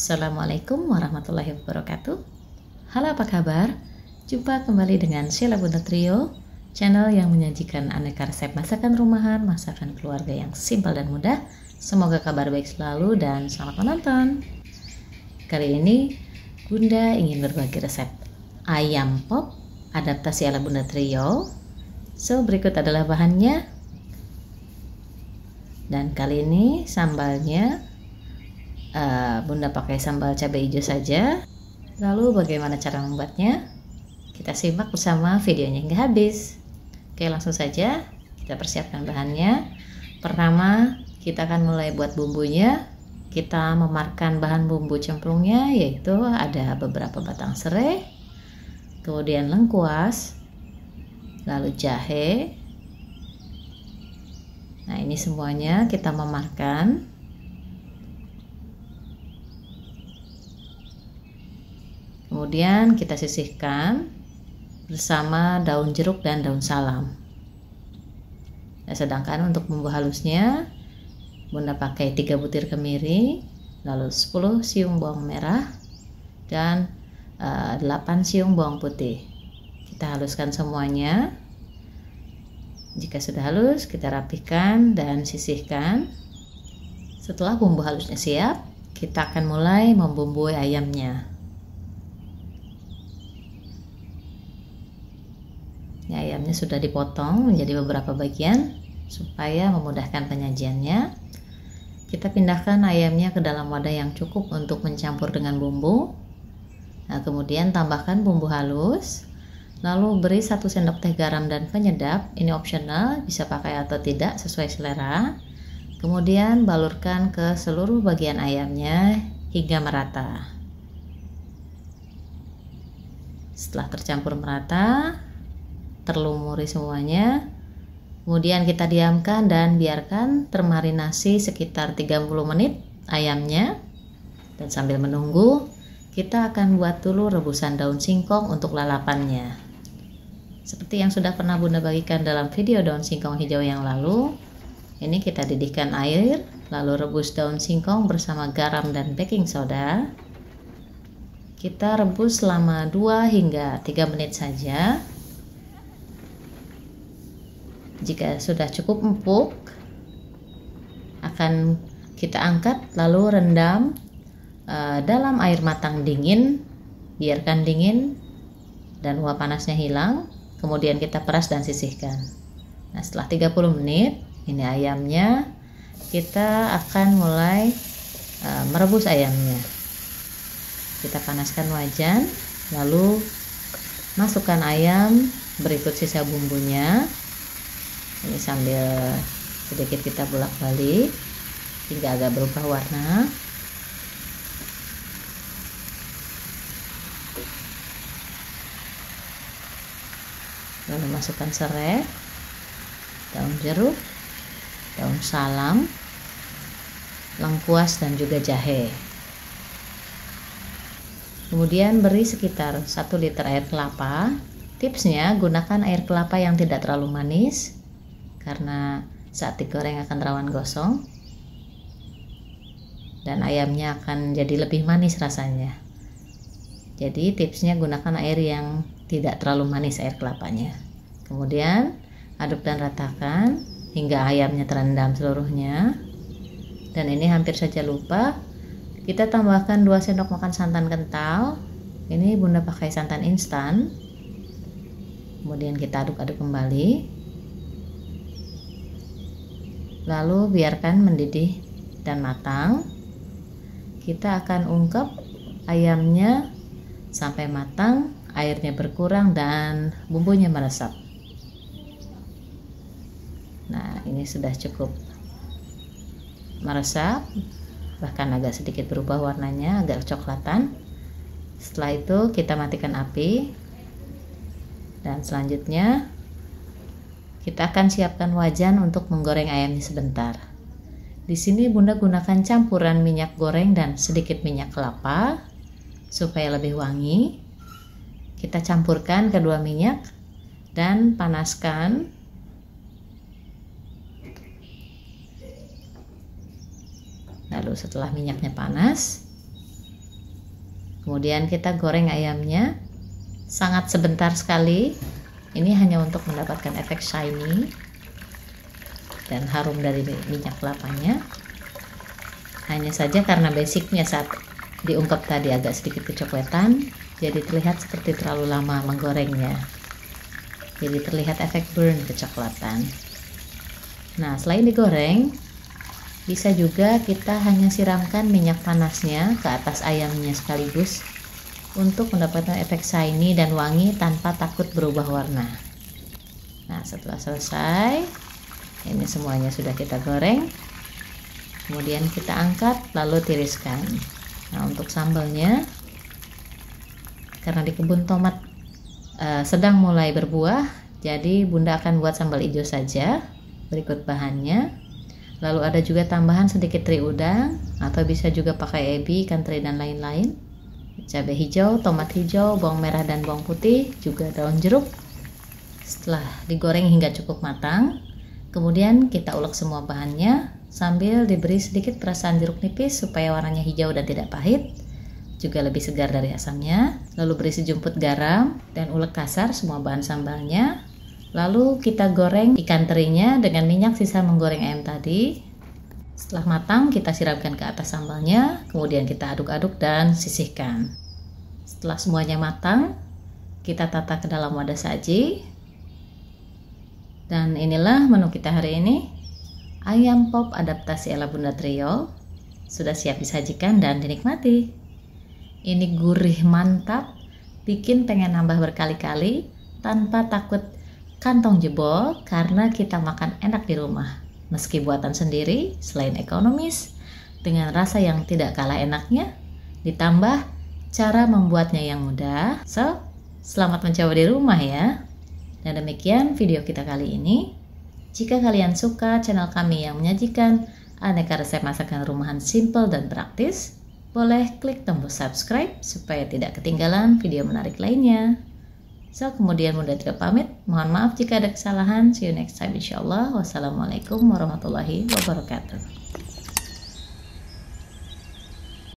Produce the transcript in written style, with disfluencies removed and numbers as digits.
Assalamualaikum warahmatullahi wabarakatuh. Halo, apa kabar? Jumpa kembali dengan Sheila Bunda Trio, channel yang menyajikan aneka resep masakan rumahan, masakan keluarga yang simpel dan mudah. Semoga kabar baik selalu dan selamat menonton. Kali ini Bunda ingin berbagi resep ayam pop adaptasi ala Bunda Trio. So, berikut adalah bahannya. Dan kali ini sambalnya Bunda pakai sambal cabai hijau saja. Lalu bagaimana cara membuatnya? Kita simak bersama videonya hingga habis. Oke, langsung saja kita persiapkan bahannya. Pertama, kita akan mulai buat bumbunya. Kita memamerkan bahan bumbu cemplungnya, yaitu ada beberapa batang serai, kemudian lengkuas, lalu jahe. Nah, ini semuanya kita memamerkan. Kemudian kita sisihkan bersama daun jeruk dan daun salam. Nah, sedangkan untuk bumbu halusnya Bunda pakai 3 butir kemiri, lalu 10 siung bawang merah dan 8 siung bawang putih. Kita haluskan semuanya. Jika sudah halus, kita rapihkan dan sisihkan. Setelah bumbu halusnya siap, kita akan mulai membumbui ayamnya. Ayamnya sudah dipotong menjadi beberapa bagian supaya memudahkan penyajiannya. Kita pindahkan ayamnya ke dalam wadah yang cukup untuk mencampur dengan bumbu. Nah, kemudian tambahkan bumbu halus, lalu beri 1 sendok teh garam dan penyedap. Ini opsional, bisa pakai atau tidak sesuai selera. Kemudian balurkan ke seluruh bagian ayamnya hingga merata. Setelah tercampur merata, terlumuri semuanya. Kemudian kita diamkan dan biarkan termarinasi sekitar 30 menit ayamnya. Dan sambil menunggu, kita akan buat dulu rebusan daun singkong untuk lalapannya. Seperti yang sudah pernah Bunda bagikan dalam video daun singkong hijau yang lalu, ini kita didihkan air, lalu rebus daun singkong bersama garam dan baking soda. Kita rebus selama 2 hingga 3 menit saja. Jika sudah cukup empuk, akan kita angkat lalu rendam dalam air matang dingin. Biarkan dingin dan uap panasnya hilang. Kemudian kita peras dan sisihkan. Nah, setelah 30 menit, ini ayamnya. Kita akan mulai merebus ayamnya. Kita panaskan wajan, lalu masukkan ayam, berikut sisa bumbunya. Ini sambil sedikit kita bolak-balik hingga agak berubah warna. Lalu masukkan serai, daun jeruk, daun salam, lengkuas dan juga jahe. Kemudian beri sekitar 1 liter air kelapa. Tipsnya, gunakan air kelapa yang tidak terlalu manis, karena saat digoreng akan rawan gosong dan ayamnya akan jadi lebih manis rasanya. Jadi tipsnya gunakan air yang tidak terlalu manis, air kelapanya. Kemudian aduk dan ratakan hingga ayamnya terendam seluruhnya. Dan ini hampir saja lupa, kita tambahkan 2 sendok makan santan kental. Ini Bunda pakai santan instan. Kemudian kita aduk-aduk kembali. Lalu biarkan mendidih dan matang. Kita akan ungkep ayamnya sampai matang, airnya berkurang dan bumbunya meresap. Nah, ini sudah cukup meresap, bahkan agak sedikit berubah warnanya, agak coklatan. Setelah itu kita matikan api. Dan selanjutnya kita akan siapkan wajan untuk menggoreng ayamnya sebentar. Di sini Bunda gunakan campuran minyak goreng dan sedikit minyak kelapa supaya lebih wangi. Kita campurkan kedua minyak dan panaskan. Lalu setelah minyaknya panas, Kemudian kita goreng ayamnya sangat sebentar sekali. Ini hanya untuk mendapatkan efek shiny dan harum dari minyak kelapanya. Hanya saja karena basicnya saat diungkep tadi agak sedikit kecoklatan, jadi terlihat seperti terlalu lama menggorengnya. Jadi terlihat efek burn kecoklatan. Nah, selain digoreng, bisa juga kita hanya siramkan minyak panasnya ke atas ayamnya sekaligus untuk mendapatkan efek shiny dan wangi tanpa takut berubah warna. Nah, setelah selesai, ini semuanya sudah kita goreng. Kemudian kita angkat lalu tiriskan. Nah, untuk sambalnya, karena di kebun tomat sedang mulai berbuah, jadi Bunda akan buat sambal hijau saja. Berikut bahannya. Lalu ada juga tambahan sedikit teri udang, atau bisa juga pakai ebi, ikan teri dan lain-lain. Cabai hijau, tomat hijau, bawang merah dan bawang putih, juga daun jeruk. Setelah digoreng hingga cukup matang, kemudian kita ulek semua bahannya sambil diberi sedikit perasan jeruk nipis supaya warnanya hijau dan tidak pahit, juga lebih segar dari asamnya. Lalu beri sejumput garam dan ulek kasar semua bahan sambalnya. Lalu kita goreng ikan terinya dengan minyak sisa menggoreng ayam tadi. Setelah matang, kita siramkan ke atas sambalnya, kemudian kita aduk-aduk dan sisihkan. Setelah semuanya matang, kita tata ke dalam wadah saji. Dan inilah menu kita hari ini. Ayam pop adaptasi ala Bunda Trio sudah siap disajikan dan dinikmati. Ini gurih mantap, bikin pengen nambah berkali-kali tanpa takut kantong jebol karena kita makan enak di rumah. Meski buatan sendiri, selain ekonomis, dengan rasa yang tidak kalah enaknya, ditambah cara membuatnya yang mudah. So, selamat mencoba di rumah ya. Dan demikian video kita kali ini. Jika kalian suka channel kami yang menyajikan aneka resep masakan rumahan simple dan praktis, boleh klik tombol subscribe supaya tidak ketinggalan video menarik lainnya. So, kemudian Bunda Trio pamit. Mohon maaf jika ada kesalahan. See you next time insyaAllah. Wassalamualaikum warahmatullahi wabarakatuh.